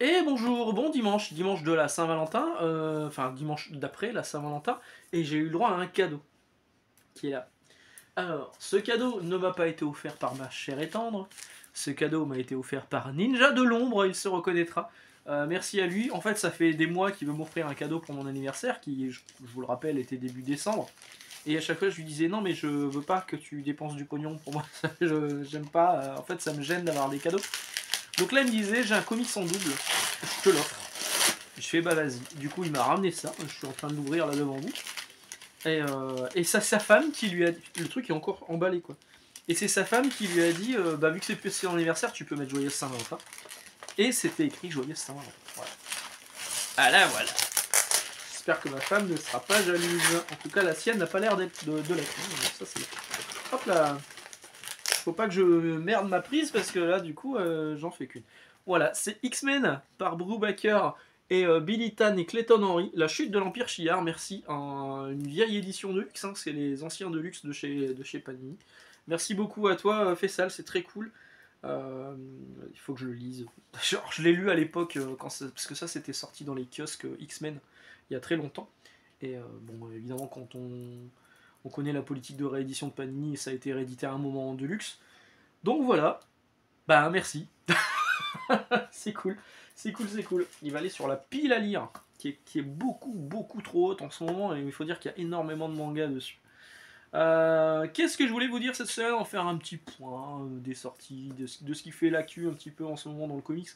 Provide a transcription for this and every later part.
Et bonjour, bon dimanche, dimanche de la Saint-Valentin, enfin dimanche d'après la Saint-Valentin, et j'ai eu le droit à un cadeau qui est là. Alors, ce cadeau ne m'a pas été offert par ma chère et tendre, ce cadeau m'a été offert par Ninja de l'ombre, il se reconnaîtra. Merci à lui, en fait ça fait des mois qu'il veut m'offrir un cadeau pour mon anniversaire, qui, je vous le rappelle, était début décembre. Et à chaque fois je lui disais non mais je veux pas que tu dépenses du pognon pour moi, j'aime pas, en fait ça me gêne d'avoir des cadeaux. Donc là, il me disait, j'ai un comics en double, je te l'offre. Je fais, bah vas-y. Du coup, il m'a ramené ça, je suis en train de l'ouvrir là devant vous. Et c'est sa femme qui lui a dit, le truc est encore emballé quoi. Et c'est sa femme qui lui a dit, bah vu que c'est plus son anniversaire, tu peux mettre Joyeuse Saint-Valentin. Et c'était écrit Joyeuse Saint-Valentin. Voilà. Ah là voilà. J'espère que ma femme ne sera pas jalouse. En tout cas, la sienne n'a pas l'air d'être de l'être. Ça c'est. Hop là. Faut pas que je merde ma prise parce que là, du coup, j'en fais qu'une. Voilà, c'est X-Men par Brubaker et Billy Tan et Clayton Henry. La chute de l'Empire Shi'ar, merci. Une vieille édition de luxe, hein, c'est les anciens de luxe de chez Panini. Merci beaucoup à toi, Fessal, c'est très cool. Il faut que je le lise. Genre, je l'ai lu à l'époque, parce que ça c'était sorti dans les kiosques X-Men il y a très longtemps. Et bon, évidemment, quand on connaît la politique de réédition de Panini, ça a été réédité à un moment en deluxe. Donc voilà, bah merci. C'est cool, c'est cool, c'est cool. Il va aller sur la pile à lire, qui est beaucoup, beaucoup trop haute en ce moment, et il faut dire qu'il y a énormément de mangas dessus. Qu'est-ce que je voulais vous dire cette semaine? En faire un petit point des sorties, de ce qui fait l'actu un petit peu en ce moment dans le comics.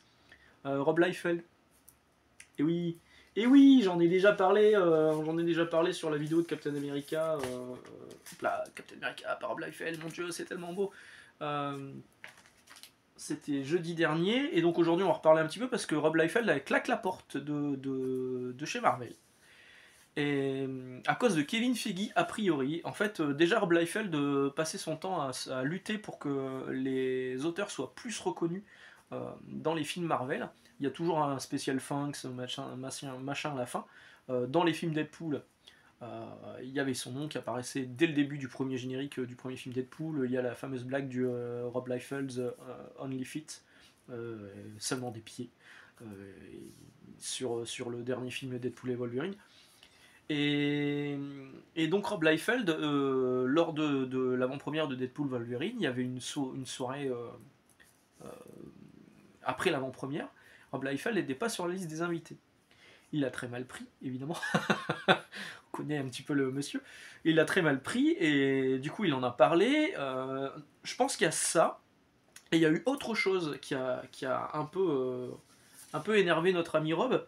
Rob Liefeld. Et oui, et oui, j'en ai déjà parlé sur la vidéo de Captain America. Là, Captain America par Rob Liefeld, mon dieu, c'est tellement beau. C'était jeudi dernier, et donc aujourd'hui on va reparler un petit peu parce que Rob Liefeld avait claque la porte de chez Marvel. Et à cause de Kevin Feige, a priori, en fait, déjà Rob Liefeld passait son temps à lutter pour que les auteurs soient plus reconnus dans les films Marvel. Il y a toujours un spécial Funks, machin à la fin. Dans les films Deadpool, il y avait son nom qui apparaissait dès le début du premier générique du premier film Deadpool. Il y a la fameuse blague du Rob Liefeld's Only Feet, seulement des pieds, euh, sur le dernier film Deadpool et Wolverine. Et, et donc Rob Liefeld, lors de l'avant-première de Deadpool Wolverine, il y avait une soirée euh, après l'avant-première. Rob Liefeld n'était pas sur la liste des invités. Il a très mal pris, évidemment. On connaît un petit peu le monsieur. Il a très mal pris et du coup il en a parlé. Je pense qu'il y a ça. Et il y a eu autre chose qui a un peu énervé notre ami Rob.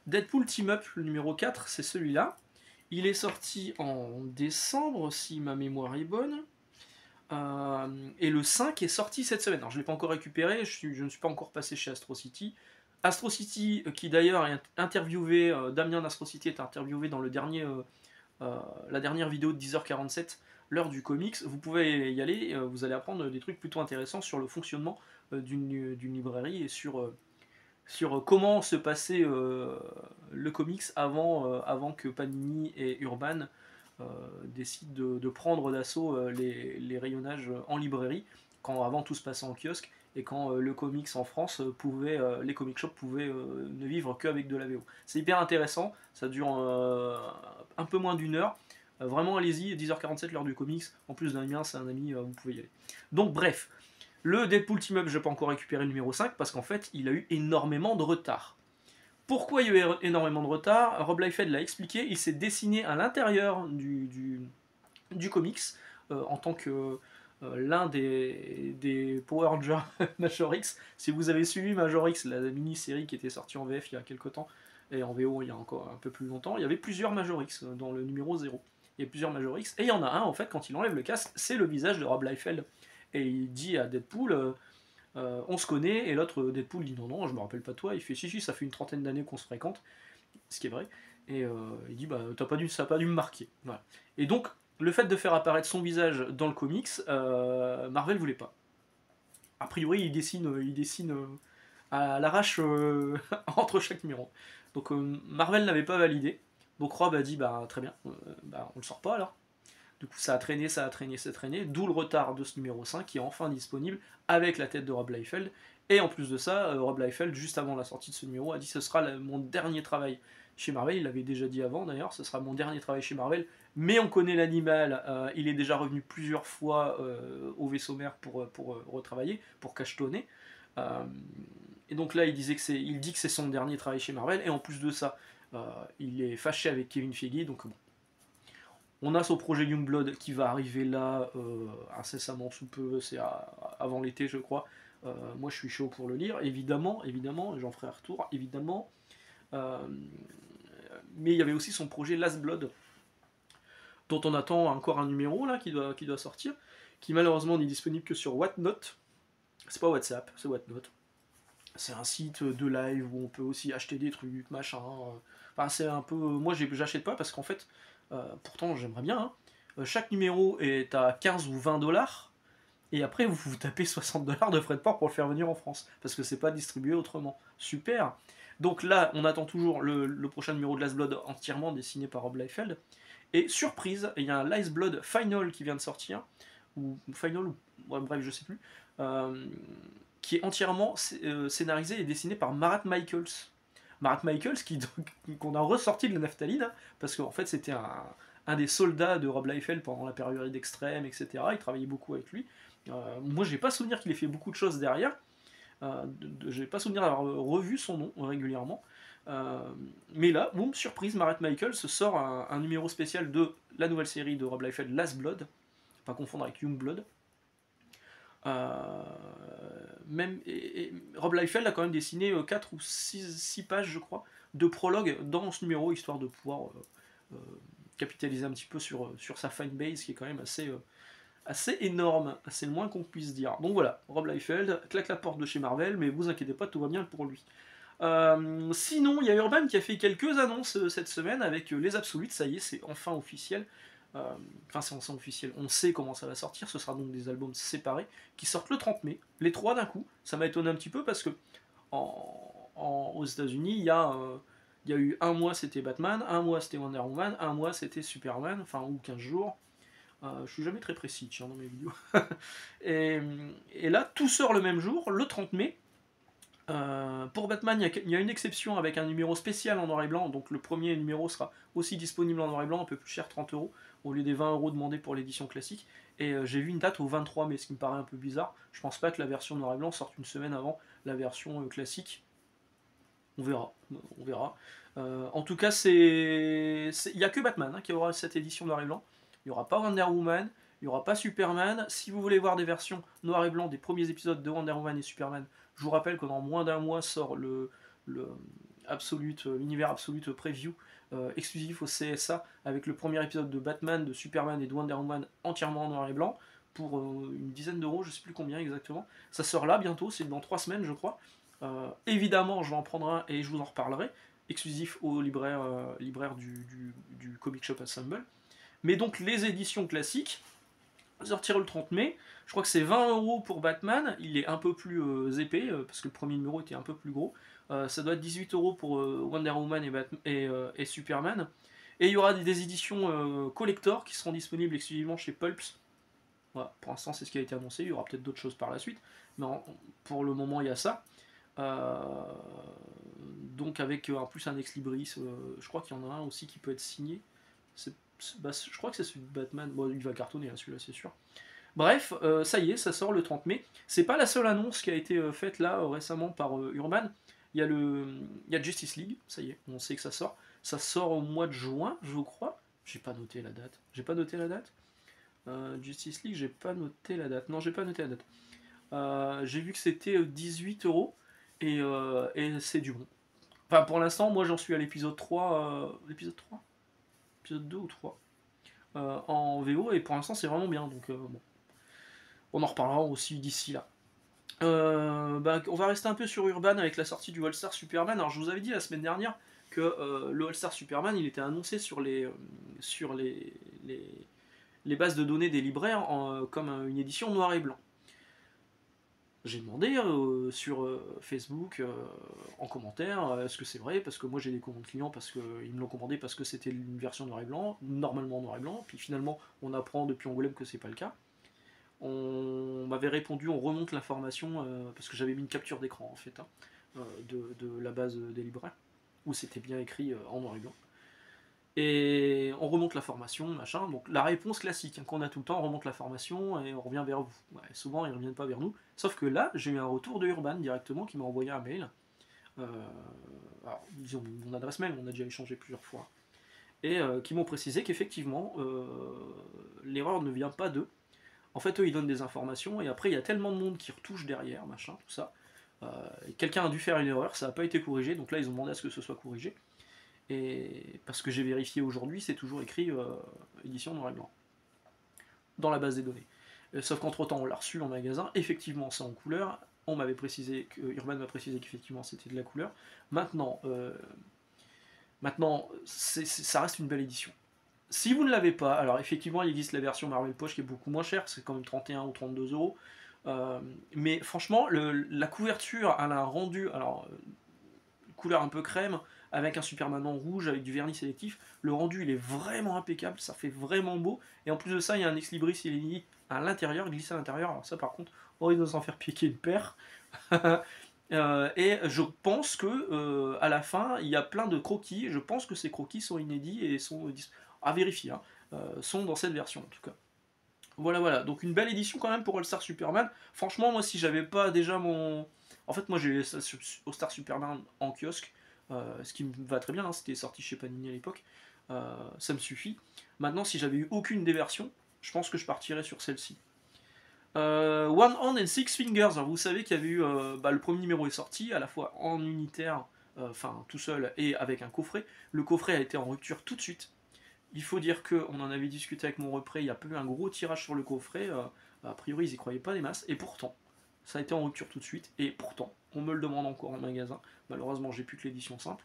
Deadpool Team Up, le numéro 4, c'est celui-là. Il est sorti en décembre, si ma mémoire est bonne. Et le 5 est sorti cette semaine. Alors je ne l'ai pas encore récupéré, je ne suis pas encore passé chez Astro City. Astro City, qui d'ailleurs est interviewé, Damien d'Astro City est interviewé dans la dernière vidéo de 10h47, l'heure du comics. Vous pouvez y aller, vous allez apprendre des trucs plutôt intéressants sur le fonctionnement d'une librairie et sur comment se passait le comics avant que Panini et Urban décident de prendre d'assaut les rayonnages en librairie, quand avant tout se passait en kiosque, et quand le comics en France les comic shops pouvaient ne vivre qu'avec de la VO. C'est hyper intéressant, ça dure un peu moins d'une heure. Vraiment allez-y, 10h47 l'heure du comics, en plus d'un mien, c'est un ami, vous pouvez y aller. Donc bref, le Deadpool Team Up, je n'ai pas encore récupéré le numéro 5 parce qu'en fait, il a eu énormément de retard. Pourquoi il y a eu énormément de retard? Rob Liefeld l'a expliqué, il s'est dessiné à l'intérieur du comics en tant que l'un des Power Rangers Major X. Si vous avez suivi Major X, la mini-série qui était sortie en VF il y a quelques temps, et en VO il y a encore un peu plus longtemps, il y avait plusieurs Major X dans le numéro 0. Il y a plusieurs Major X, et il y en a un en fait, quand il enlève le casque, c'est le visage de Rob Liefeld. Et il dit à Deadpool, on se connaît, et l'autre Deadpool dit non, non, je me rappelle pas de toi. Il fait si, si, ça fait une trentaine d'années qu'on se fréquente, ce qui est vrai. Et il dit bah, ça n'a pas dû me marquer. Voilà. Et donc, le fait de faire apparaître son visage dans le comics, Marvel voulait pas. A priori, il dessine à l'arrache entre chaque numéro. Donc, Marvel n'avait pas validé. Donc, Rob a dit bah, très bien, bah, on le sort pas alors. Du coup, ça a traîné, ça a traîné, ça a traîné, d'où le retard de ce numéro 5 qui est enfin disponible avec la tête de Rob Liefeld Et en plus de ça, Rob Liefeld, juste avant la sortie de ce numéro, a dit ce sera mon dernier travail chez Marvel. Il l'avait déjà dit avant d'ailleurs, ce sera mon dernier travail chez Marvel. Mais on connaît l'animal, il est déjà revenu plusieurs fois au vaisseau mère pour retravailler, pour cachetonner. Euh, et donc là, il dit que c'est son dernier travail chez Marvel. Et en plus de ça, il est fâché avec Kevin Feige. Donc bon, on a son projet Youngblood qui va arriver là incessamment sous peu, c'est avant l'été je crois. Moi je suis chaud pour le lire, évidemment, j'en ferai un retour, évidemment. Euh, mais il y avait aussi son projet Last Blood, dont on attend encore un numéro là qui doit sortir, qui malheureusement n'est disponible que sur Whatnot. C'est pas WhatsApp, c'est Whatnot. C'est un site de live où on peut aussi acheter des trucs, machin. Enfin, c'est un peu. Moi, j'achète pas parce qu'en fait, pourtant, j'aimerais bien. Chaque numéro est à 15 ou 20 dollars. Et après, vous tapez 60 dollars de frais de port pour le faire venir en France. Parce que c'est pas distribué autrement. Super. Donc là, on attend toujours le prochain numéro de Last Blood entièrement dessiné par Rob Liefeld. Et surprise, il y a un Last Blood Final qui vient de sortir. Ou Final, ou ouais, bref, je sais plus. Qui est entièrement scénarisé et dessiné par Marat Michaels. Marat Michaels, qu'on a ressorti de la naphtaline, hein, parce qu'en fait c'était un des soldats de Rob Liefeld pendant la période extrême, etc. Il travaillait beaucoup avec lui. Moi j'ai pas souvenir qu'il ait fait beaucoup de choses derrière. J'ai pas souvenir d'avoir revu son nom régulièrement. Mais là, boum, surprise, Marat Michaels sort un numéro spécial de la nouvelle série de Rob Liefeld, Last Blood, pas confondre avec Youngblood. Rob Liefeld a quand même dessiné 4 ou 6 pages, je crois, de prologue dans ce numéro, histoire de pouvoir capitaliser un petit peu sur sa fanbase, qui est quand même assez énorme, c'est le moins qu'on puisse dire. Donc voilà, Rob Liefeld claque la porte de chez Marvel, mais vous inquiétez pas, tout va bien pour lui. Sinon, il y a Urban qui a fait quelques annonces cette semaine avec les Absolutes, ça y est, c'est enfin officiel. Enfin, c'est enfin officiel, on sait comment ça va sortir, ce sera donc des albums séparés qui sortent le 30 mai, les 3 d'un coup. Ça m'a étonné un petit peu parce que aux États-Unis, il y a eu un mois c'était Batman, un mois c'était Wonder Woman, un mois c'était Superman, enfin, ou 15 jours. Je suis jamais très précis, tiens, dans mes vidéos. et là, tout sort le même jour, le 30 mai. Pour Batman, il y a une exception avec un numéro spécial en noir et blanc, donc le premier numéro sera aussi disponible en noir et blanc, un peu plus cher, 30 euros, au lieu des 20 euros demandés pour l'édition classique. Et j'ai vu une date au 23 mai, ce qui me paraît un peu bizarre. Je pense pas que la version noir et blanc sorte une semaine avant la version classique. On verra. En tout cas, il n'y a que Batman qui aura cette édition noir et blanc. Il n'y aura pas Wonder Woman, il n'y aura pas Superman. Si vous voulez voir des versions noir et blanc des premiers épisodes de Wonder Woman et Superman, je vous rappelle que dans moins d'un mois sort l'univers Absolute Preview exclusif au CSA avec le premier épisode de Batman, de Superman et de Wonder Woman entièrement en noir et blanc pour une dizaine d'euros, je sais plus combien exactement. Ça sort là bientôt, c'est dans 3 semaines je crois. Évidemment, je vais en prendre un et je vous en reparlerai, exclusif aux libraires du Comic Shop Assemble. Mais donc les éditions classiques sortir le 30 mai. Je crois que c'est 20 euros pour Batman. Il est un peu plus épais parce que le premier numéro était un peu plus gros. Ça doit être 18 euros pour Wonder Woman et Superman. Et il y aura des éditions collector qui seront disponibles exclusivement chez Pulps. Voilà, pour l'instant, c'est ce qui a été annoncé. Il y aura peut-être d'autres choses par la suite. Mais pour le moment, il y a ça. Donc avec en plus un ex-libris. Je crois qu'il y en a un aussi qui peut être signé. Je crois que c'est celui de Batman. Bon, il va cartonner celui-là, c'est sûr. Bref, ça y est, ça sort le 30 mai. C'est pas la seule annonce qui a été faite là récemment par Urban. Il y a Justice League, ça y est, on sait que ça sort. Ça sort au mois de juin, je crois. J'ai pas noté la date. Justice League, j'ai pas noté la date. Non, j'ai pas noté la date. J'ai vu que c'était 18 euros et c'est du bon. Enfin, pour l'instant, moi j'en suis à l'épisode 3. L'épisode 3 Épisode 2 ou 3 en VO, et pour l'instant c'est vraiment bien, donc bon. On en reparlera aussi d'ici là. On va rester un peu sur Urban avec la sortie du All-Star Superman. Alors je vous avais dit la semaine dernière que le All-Star Superman il était annoncé sur les bases de données des libraires comme une édition noir et blanc. J'ai demandé sur Facebook en commentaire est-ce que c'est vrai, parce que moi j'ai des commandes clients parce qu'ils me l'ont commandé parce que c'était une version noir et blanc, normalement noir et blanc, puis finalement on apprend depuis Angoulême que c'est pas le cas. on m'avait répondu, on remonte l'information, parce que j'avais mis une capture d'écran en fait, hein, de la base des libraires, où c'était bien écrit en noir et blanc. Et on remonte la formation, machin. Donc la réponse classique hein, qu'on a tout le temps, on remonte la formation et on revient vers vous. Ouais, souvent ils ne reviennent pas vers nous. Sauf que là, j'ai eu un retour de Urban directement qui m'a envoyé un mail. Alors, disons mon adresse mail, on a déjà échangé plusieurs fois. Et qui m'ont précisé qu'effectivement, l'erreur ne vient pas d'eux. En fait, eux, ils donnent des informations et après, il y a tellement de monde qui retouche derrière, machin, tout ça. Quelqu'un a dû faire une erreur, ça n'a pas été corrigé, donc là, ils ont demandé à ce que ce soit corrigé. Et parce que j'ai vérifié aujourd'hui, c'est toujours écrit édition noir et blanc dans la base des données. Sauf qu'entre temps, on l'a reçu en magasin. Effectivement, c'est en couleur. On m'avait précisé que Urban m'a précisé qu'effectivement c'était de la couleur. Maintenant, ça reste une belle édition. Si vous ne l'avez pas, alors effectivement, il existe la version Marvel Poche qui est beaucoup moins chère, c'est quand même 31 ou 32 euros. Mais franchement, la couverture, elle a un rendu, alors couleur un peu crème, avec un Superman en rouge, avec du vernis sélectif. Le rendu, il est vraiment impeccable, ça fait vraiment beau. Et en plus de ça, il y a un Ex Libris Illini à l'intérieur, glissé à l'intérieur. Alors ça, par contre, on risque de s'en faire piquer une paire. Et je pense que à la fin, il y a plein de croquis. Je pense que ces croquis sont inédits et sont à vérifier. Hein, sont dans cette version en tout cas. Voilà, voilà. Donc une belle édition quand même pour All Star Superman. Franchement, moi, si j'avais pas déjà mon... En fait, moi, j'ai All Star Superman en kiosque, ce qui me va très bien, hein, c'était sorti chez Panini à l'époque. Ça me suffit. Maintenant, si j'avais eu aucune des versions, je pense que je partirais sur celle-ci. One Hand and Six Fingers. Alors, vous savez qu'il y avait eu... le premier numéro est sorti, à la fois en unitaire, enfin tout seul, et avec un coffret. Le coffret a été en rupture tout de suite. Il faut dire qu'on en avait discuté avec mon repris, il y a eu un gros tirage sur le coffret, a priori ils y croyaient pas des masses, et pourtant, ça a été en rupture tout de suite, et pourtant, on me le demande encore en magasin, malheureusement j'ai plus que l'édition simple.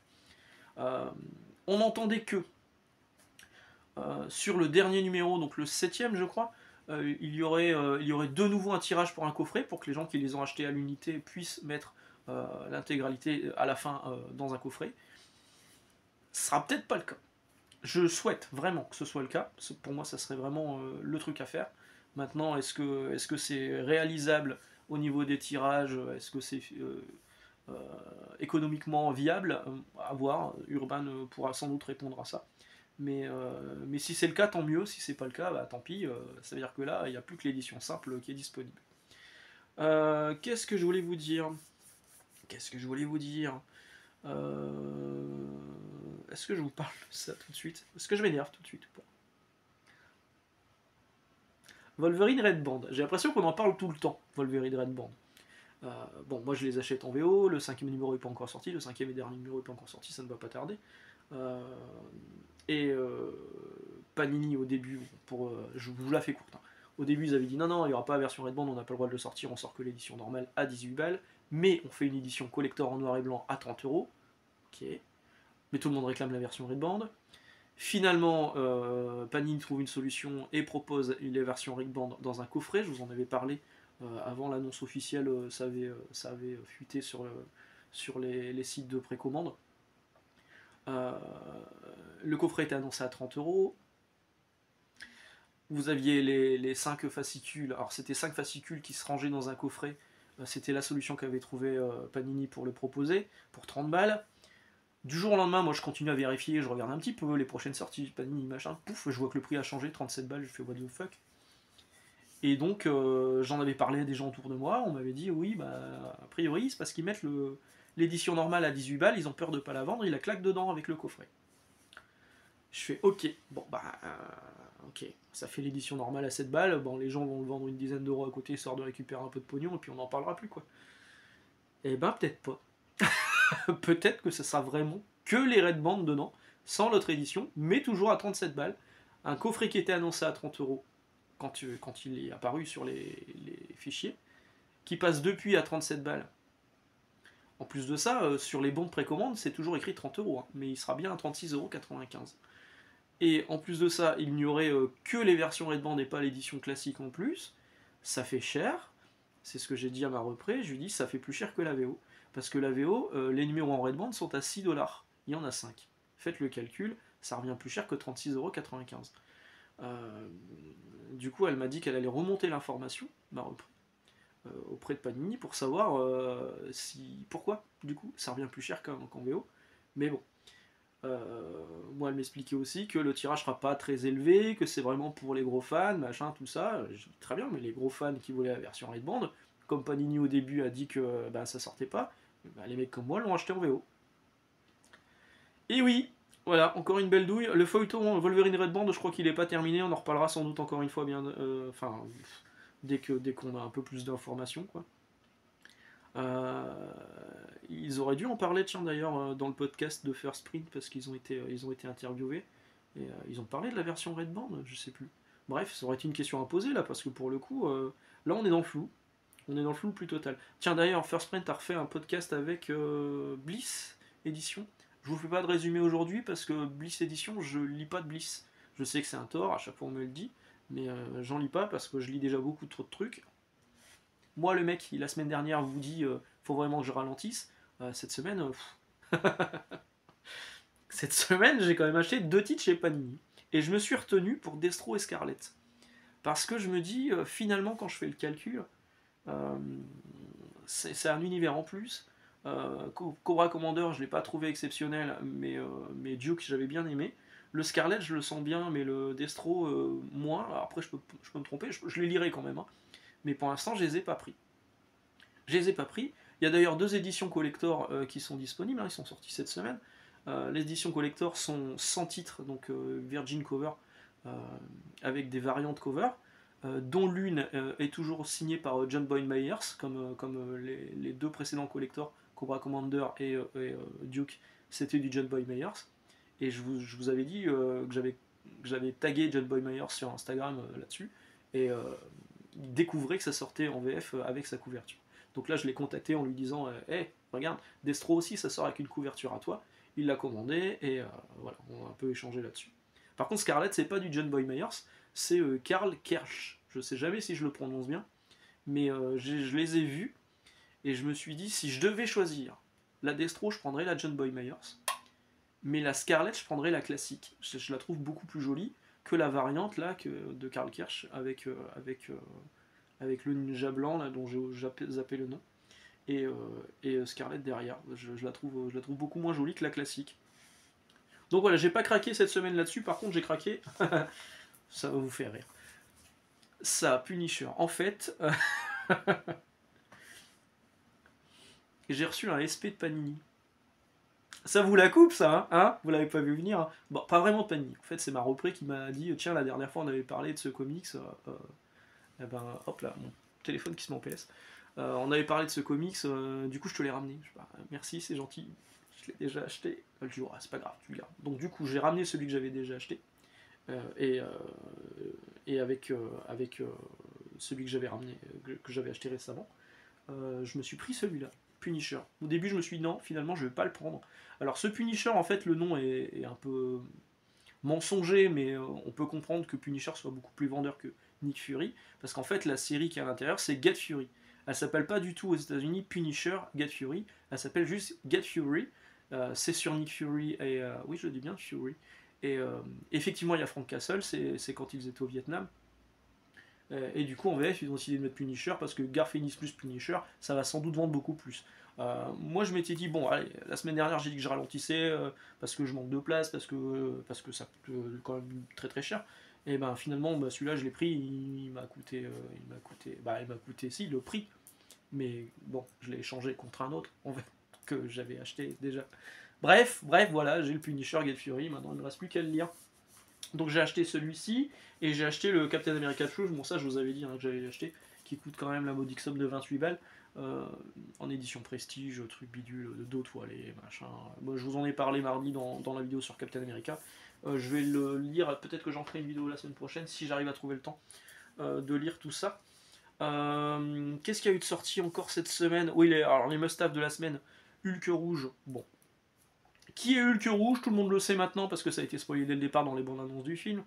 On n'entendait que, sur le dernier numéro, donc le 7ème je crois, il y aurait de nouveau un tirage pour un coffret, pour que les gens qui les ont achetés à l'unité puissent mettre l'intégralité à la fin dans un coffret. Ce sera peut-être pas le cas. Je souhaite vraiment que ce soit le cas. Pour moi, ça serait vraiment le truc à faire. Maintenant, est-ce que c'est réalisable au niveau des tirages? Est-ce que c'est économiquement viable? À voir. Urban pourra sans doute répondre à ça. Mais si c'est le cas, tant mieux. Si c'est pas le cas, bah, tant pis. Ça veut dire que là, il n'y a plus que l'édition simple qui est disponible. Qu'est-ce que je voulais vous dire? Est-ce que je vous parle de ça tout de suite? Est-ce que je m'énerve tout de suite ou pas? Wolverine Red Band. J'ai l'impression qu'on en parle tout le temps, Wolverine Red Band. Bon, moi je les achète en VO, le 5ème numéro n'est pas encore sorti, le 5ème et dernier numéro n'est pas encore sorti, ça ne va pas tarder. Panini au début, je vous la fais courte, hein. Au début ils avaient dit non, il n'y aura pas la version Red Band, on n'a pas le droit de le sortir, on sort que l'édition normale à 18 balles, mais on fait une édition collector en noir et blanc à 30 euros. Ok. Mais tout le monde réclame la version Red Band. Finalement, Panini trouve une solution et propose les versions Red Band dans un coffret. Je vous en avais parlé avant l'annonce officielle, ça avait fuité sur les sites de précommande. Le coffret était annoncé à 30 euros. Vous aviez les 5 fascicules. Alors, c'était 5 fascicules qui se rangeaient dans un coffret. C'était la solution qu'avait trouvé Panini pour le proposer, pour 30 balles. Du jour au lendemain, moi je continue à vérifier, je regarde un petit peu les prochaines sorties, Panini machin, pouf, je vois que le prix a changé, 37 balles, je fais what the fuck. Et donc j'en avais parlé à des gens autour de moi, on m'avait dit oui, bah a priori c'est parce qu'ils mettent l'édition normale à 18 balles, ils ont peur de pas la vendre, ils la claquent dedans avec le coffret. Je fais ok, bon bah ok, ça fait l'édition normale à 7 balles, bon les gens vont le vendre une dizaine d'euros à côté, histoire de récupérer un peu de pognon, et puis on n'en parlera plus quoi. Eh ben peut-être pas. Peut-être que ce sera vraiment que les Red Band dedans, sans l'autre édition, mais toujours à 37 balles. Un coffret qui était annoncé à 30 euros quand il est apparu sur les fichiers, qui passe depuis à 37 balles. En plus de ça, sur les bons de précommande, c'est toujours écrit 30 euros, hein, mais il sera bien à 36,95 €. Et en plus de ça, il n'y aurait que les versions Red Band et pas l'édition classique en plus. Ça fait cher. C'est ce que j'ai dit à ma reprise. Je lui dis ça fait plus cher que la VO. Parce que la VO, les numéros en Red Band sont à 6 $. Il y en a 5. Faites le calcul, ça revient plus cher que 36,95 €. Du coup, elle m'a dit qu'elle allait remonter l'information, auprès de Panini pour savoir pourquoi, du coup, ça revient plus cher qu'en VO. Mais bon, moi, elle m'expliquait aussi que le tirage sera pas très élevé, que c'est vraiment pour les gros fans, machin, tout ça. Je dis, très bien, mais les gros fans qui voulaient la version Redband, comme Panini au début a dit que ça sortait pas, les mecs comme moi l'ont acheté en VO. Et oui, voilà, encore une belle douille. Le feuilleton Wolverine Red Band, je crois qu'il n'est pas terminé. On en reparlera sans doute encore une fois bien. Dès qu'on a un peu plus d'informations, quoi. Ils auraient dû en parler, tiens, d'ailleurs, dans le podcast de First Print, parce ils ont été interviewés. Et ils ont parlé de la version Red Band, je sais plus. Bref, ça aurait été une question à poser, là, parce que pour le coup, là, on est dans le flou. On est dans le flou le plus total. Tiens, d'ailleurs, First Print a refait un podcast avec Bliss Édition. Je vous fais pas de résumé aujourd'hui parce que Bliss Edition, je lis pas de Bliss. Je sais que c'est un tort, à chaque fois on me le dit, mais j'en lis pas parce que je lis déjà beaucoup trop de trucs. Moi, le mec qui la semaine dernière vous dit faut vraiment que je ralentisse, cette semaine, cette semaine j'ai quand même acheté 2 titres chez Panini. Et je me suis retenu pour Destro et Scarlett. Parce que je me dis, finalement, quand je fais le calcul, c'est un univers en plus. Cobra Commander, je ne l'ai pas trouvé exceptionnel, mais Duke, j'avais bien aimé. Le Scarlet, je le sens bien, mais le Destro, moins. Alors après, je peux me tromper, je les lirai quand même. Hein. Mais pour l'instant, je les ai pas pris. Je les ai pas pris. Il y a d'ailleurs 2 éditions collector qui sont disponibles, hein, ils sont sortis cette semaine. Les éditions collector sont sans titre, donc Virgin Cover, avec des variantes cover. Dont l'une est toujours signée par John Boyd Myers, comme les 2 précédents collectors, Cobra Commander et Duke, c'était du John Boyd Myers. Et je vous avais dit que j'avais tagué John Boyd Myers sur Instagram là-dessus, et il découvrait que ça sortait en VF avec sa couverture. Donc là, je l'ai contacté en lui disant hey, regarde, Destro aussi, ça sort avec une couverture à toi. Il l'a commandé, et voilà, on a un peu échangé là-dessus. Par contre, Scarlett, c'est pas du John Boyd Myers, c'est Karl Kersch. Je sais jamais si je le prononce bien, mais je les ai vus, et je me suis dit, si je devais choisir la Destro, je prendrais la John Boyd Myers, mais la Scarlett, je prendrais la classique. Je la trouve beaucoup plus jolie que la variante là de Karl Kersch avec le ninja blanc là, dont j'ai zappé le nom, et Scarlett derrière. Je la trouve beaucoup moins jolie que la classique. Donc voilà, j'ai pas craqué cette semaine là-dessus, par contre j'ai craqué, ça va vous faire rire. Ça, Punisher. En fait, j'ai reçu un SP de Panini. Ça vous la coupe, ça, hein, vous l'avez pas vu venir, hein. Bon, pas vraiment de Panini. En fait, c'est ma reprise qui m'a dit tiens, la dernière fois on avait parlé de ce comics. Et ben, hop là, mon téléphone qui se met en PS. On avait parlé de ce comics, du coup je te l'ai ramené. Je sais pas, merci, c'est gentil. Je l'ai déjà acheté. Je dis, c'est pas grave, tu le gardes. Donc du coup, j'ai ramené celui que j'avais déjà acheté. Et avec celui que j'avais ramené, que j'avais acheté récemment, je me suis pris celui-là, Punisher. Au début, je me suis dit non, finalement, je vais pas le prendre. Alors, ce Punisher, en fait, le nom est un peu mensonger, mais on peut comprendre que Punisher soit beaucoup plus vendeur que Nick Fury, parce qu'en fait, la série qui est à l'intérieur, c'est Get Fury. Elle s'appelle pas du tout aux États-Unis Punisher Get Fury, elle s'appelle juste Get Fury. C'est sur Nick Fury et oui, je le dis bien, Fury. Et effectivement, il y a Frank Castle, c'est quand ils étaient au Vietnam. Et du coup, en VF, ils ont décidé de mettre Punisher parce que Garth Ennis plus Punisher, ça va sans doute vendre beaucoup plus. Moi, je m'étais dit, bon, allez, la semaine dernière, j'ai dit que je ralentissais parce que je manque de place, parce que ça coûte quand même très très cher. Et ben finalement, celui-là, je l'ai pris, il m'a coûté, si, le prix. Mais bon, je l'ai échangé contre un autre, en fait, que j'avais acheté déjà. Bref, voilà, j'ai le Punisher Get Fury, maintenant il ne me reste plus qu'à le lire. Donc j'ai acheté celui-ci, et j'ai acheté le Captain America Truth, bon ça je vous avais dit que j'avais acheté, qui coûte quand même la modique somme de 28 balles, en édition prestige, truc bidule, de dos toilé, machin. Moi, je vous en ai parlé mardi dans la vidéo sur Captain America. Je vais le lire, peut-être que j'en ferai une vidéo la semaine prochaine, si j'arrive à trouver le temps de lire tout ça. Qu'est-ce qu'il y a eu de sorti encore cette semaine? Oui, alors les must-have de la semaine, Hulk rouge, bon. Qui est Hulk rouge? Tout le monde le sait maintenant parce que ça a été spoilé dès le départ dans les bandes annonces du film.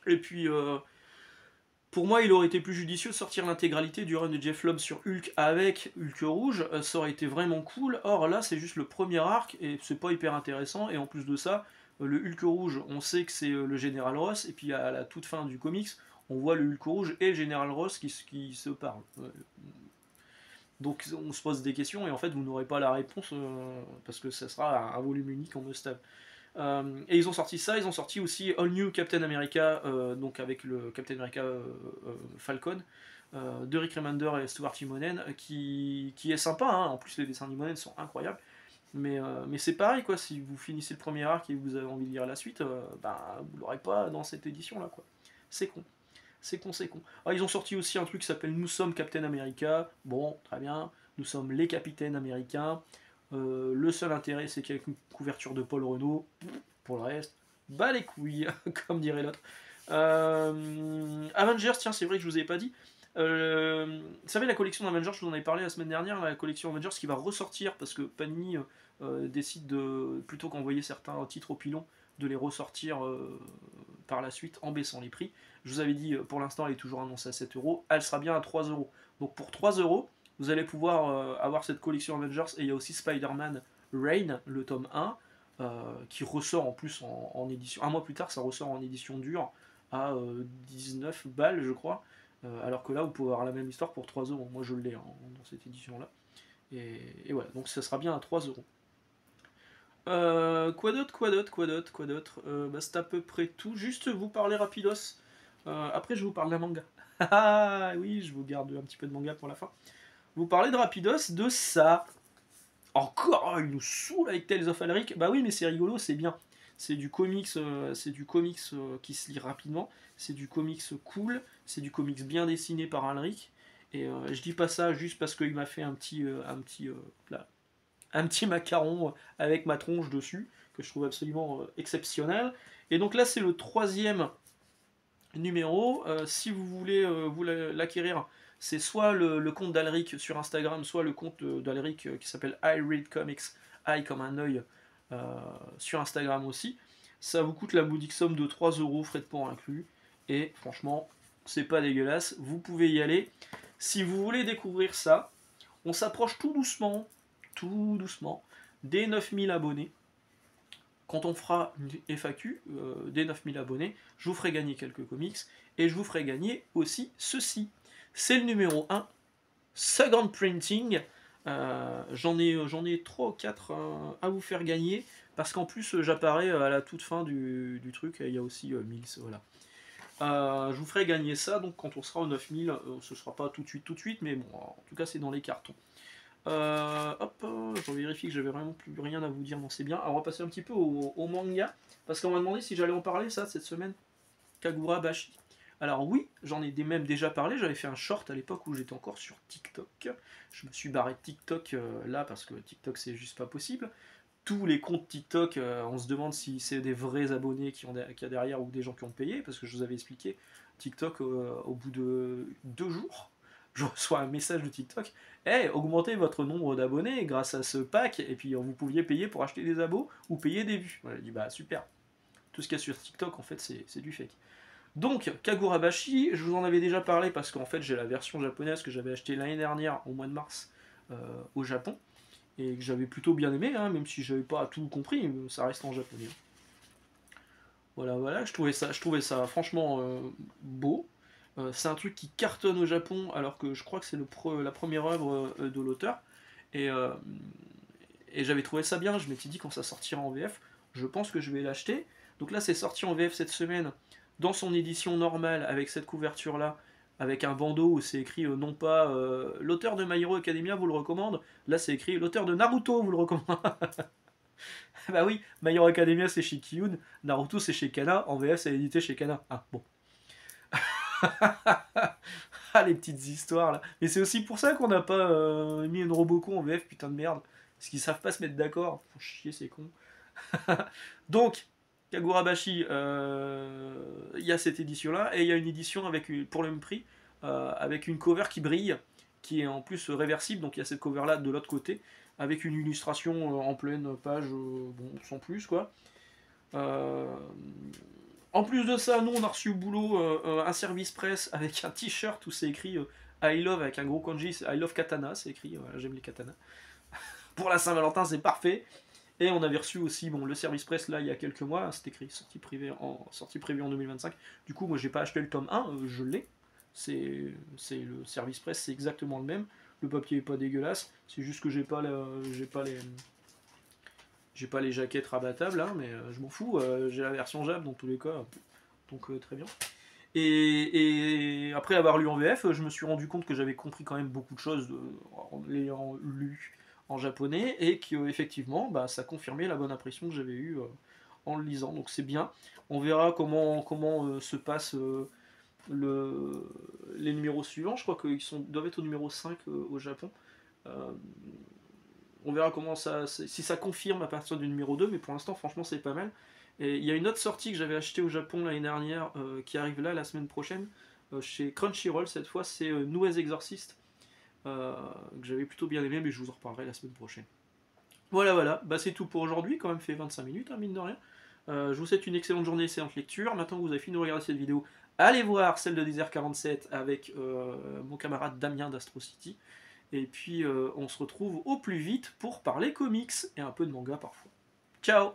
Et puis, pour moi, il aurait été plus judicieux de sortir l'intégralité du run de Jeff Lobb sur Hulk avec Hulk rouge, ça aurait été vraiment cool. Or là, c'est juste le premier arc et c'est pas hyper intéressant. Et en plus de ça, le Hulk rouge, on sait que c'est le Général Ross, et puis à la toute fin du comics, on voit le Hulk rouge et le Général Ross qui se parlent. Donc on se pose des questions et en fait vous n'aurez pas la réponse parce que ça sera un volume unique en must-have. Et ils ont sorti ça, ils ont sorti aussi All New Captain America, donc avec le Captain America Falcon, de Rick Remender et Stuart Immonen, qui est sympa, hein. En plus les dessins d'Immonen sont incroyables. Mais c'est pareil, quoi, si vous finissez le premier arc et que vous avez envie de lire la suite, vous l'aurez pas dans cette édition là, quoi. C'est con. C'est con, c'est con. Ah, ils ont sorti aussi un truc qui s'appelle Nous sommes Captain America. Bon, très bien. Nous sommes les capitaines américains. Le seul intérêt, c'est qu'il y a une couverture de Paul Renault. Pour le reste, bah les couilles, comme dirait l'autre. Avengers, tiens, c'est vrai que je vous ai pas dit. Vous savez, la collection d'Avengers, je vous en ai parlé la semaine dernière, la collection Avengers qui va ressortir parce que Panini décide de, plutôt qu'envoyer certains titres au pilon, de les ressortir par la suite en baissant les prix. Je vous avais dit, pour l'instant, elle est toujours annoncée à 7€. Elle sera bien à 3€. Donc pour 3€, vous allez pouvoir avoir cette collection Avengers. Et il y a aussi Spider-Man Reign, le tome 1, qui ressort en plus en édition. Un mois plus tard, ça ressort en édition dure à 19 balles, je crois. Alors que là, vous pouvez avoir la même histoire pour 3€. Moi, je l'ai dans cette édition-là. Et voilà, donc ça sera bien à 3€. Quoi d'autre c'est à peu près tout. Juste vous parler rapidos. Après, je vous parle d'un manga. Ah oui, je vous garde un petit peu de manga pour la fin. Vous parlez de rapidos, de ça. Encore, il nous saoule avec Tales of Alric. Bah oui, mais c'est rigolo, c'est bien. C'est du comics, qui se lit rapidement. C'est du comics cool. C'est du comics bien dessiné par Alric. Et je dis pas ça juste parce qu'il m'a fait un petit macaron avec ma tronche dessus, que je trouve absolument exceptionnel. Et donc là, c'est le 3e numéro. Si vous voulez vous l'acquérir, c'est soit le compte d'Alric sur Instagram, soit le compte d'Alric qui s'appelle I Read Comics, I comme un œil, sur Instagram aussi. Ça vous coûte la modique somme de 3€, frais de port inclus. Et franchement, c'est pas dégueulasse. Vous pouvez y aller. Si vous voulez découvrir ça, on s'approche tout doucement, des 9000 abonnés. Quand on fera une FAQ des 9000 abonnés, je vous ferai gagner quelques comics et je vous ferai gagner aussi ceci. C'est le numéro 1, Second Printing. J'en ai 3 ou 4 à vous faire gagner parce qu'en plus j'apparais à la toute fin du truc. Il y a aussi Mills, voilà. Je vous ferai gagner ça donc quand on sera aux 9000. Ce sera pas tout de suite, mais bon, en tout cas c'est dans les cartons. Je vérifie que j'avais vraiment plus rien à vous dire, non c'est bien. Alors on va passer un petit peu au manga, parce qu'on m'a demandé si j'allais en parler ça cette semaine. Kagura Bashi. Alors oui, j'en ai même déjà parlé, j'avais fait un short à l'époque où j'étais encore sur TikTok. Je me suis barré de TikTok là parce que TikTok c'est juste pas possible. Tous les comptes TikTok, on se demande si c'est des vrais abonnés qu'il y a derrière ou des gens qui ont payé, parce que je vous avais expliqué, TikTok au bout de 2 jours, je reçois un message de TikTok, hey, augmentez votre nombre d'abonnés grâce à ce pack, et puis vous pouviez payer pour acheter des abos ou payer des vues. J'ai dit bah super. Tout ce qu'il y a sur TikTok en fait c'est du fake. Donc Kagurabashi, je vous en avais déjà parlé parce qu'en fait j'ai la version japonaise que j'avais achetée l'année dernière au mois de mars au Japon et que j'avais plutôt bien aimé, hein, même si j'avais pas tout compris, ça reste en japonais. Voilà, je trouvais ça franchement beau. C'est un truc qui cartonne au Japon, alors que je crois que c'est la première œuvre de l'auteur. Et, euh, et j'avais trouvé ça bien, je m'étais dit quand ça sortira en VF, je pense que je vais l'acheter. Donc là c'est sorti en VF cette semaine, dans son édition normale, avec cette couverture-là, avec un bandeau où c'est écrit non pas l'auteur de My Hero Academia vous le recommande, là c'est écrit l'auteur de Naruto vous le recommande. Bah oui, My Hero Academia c'est chez Kiyun, Naruto c'est chez Kana, en VF c'est édité chez Kana. Ah bon. Ah les petites histoires là. Mais c'est aussi pour ça qu'on n'a pas mis une Robocon en VF, putain de merde. Parce qu'ils savent pas se mettre d'accord. Faut chier, c'est con. Donc, Kagurabashi, il y a cette édition là, et il y a une édition pour le même prix, avec une cover qui brille, qui est en plus réversible, donc il y a cette cover là de l'autre côté, avec une illustration en pleine page, bon, sans plus quoi. En plus de ça, nous on a reçu au boulot un service presse avec un t-shirt où c'est écrit I love avec un gros kanji, I love katana, c'est écrit, voilà, j'aime les katanas. Pour la Saint-Valentin, c'est parfait. Et on avait reçu aussi bon, le service presse là il y a quelques mois, hein, c'est écrit sortie prévue en 2025. Du coup, moi j'ai pas acheté le tome 1, je l'ai. C'est le service presse, c'est exactement le même. Le papier est pas dégueulasse, c'est juste que j'ai pas les jaquettes rabattables, hein, mais je m'en fous. J'ai la version Jap dans tous les cas, donc très bien. Et après avoir lu en VF, je me suis rendu compte que j'avais compris quand même beaucoup de choses en l'ayant lu en japonais et que effectivement, bah, ça confirmait la bonne impression que j'avais eue en le lisant. Donc c'est bien. On verra comment se passe les numéros suivants. Je crois qu'ils doivent être au numéro 5 au Japon. Euh, on verra si ça confirme à partir du numéro 2, mais pour l'instant, franchement, c'est pas mal. Et il y a une autre sortie que j'avais achetée au Japon l'année dernière, qui arrive là la semaine prochaine, chez Crunchyroll cette fois, c'est Nuez Exorcist, que j'avais plutôt bien aimé, mais je vous en reparlerai la semaine prochaine. Voilà, bah, c'est tout pour aujourd'hui, quand même fait 25 minutes, hein, mine de rien. Je vous souhaite une excellente journée, excellente lecture. Maintenant que vous avez fini de regarder cette vidéo, allez voir celle de Desert 47 avec mon camarade Damien d'Astro City. Et puis on se retrouve au plus vite pour parler comics et un peu de manga parfois. Ciao!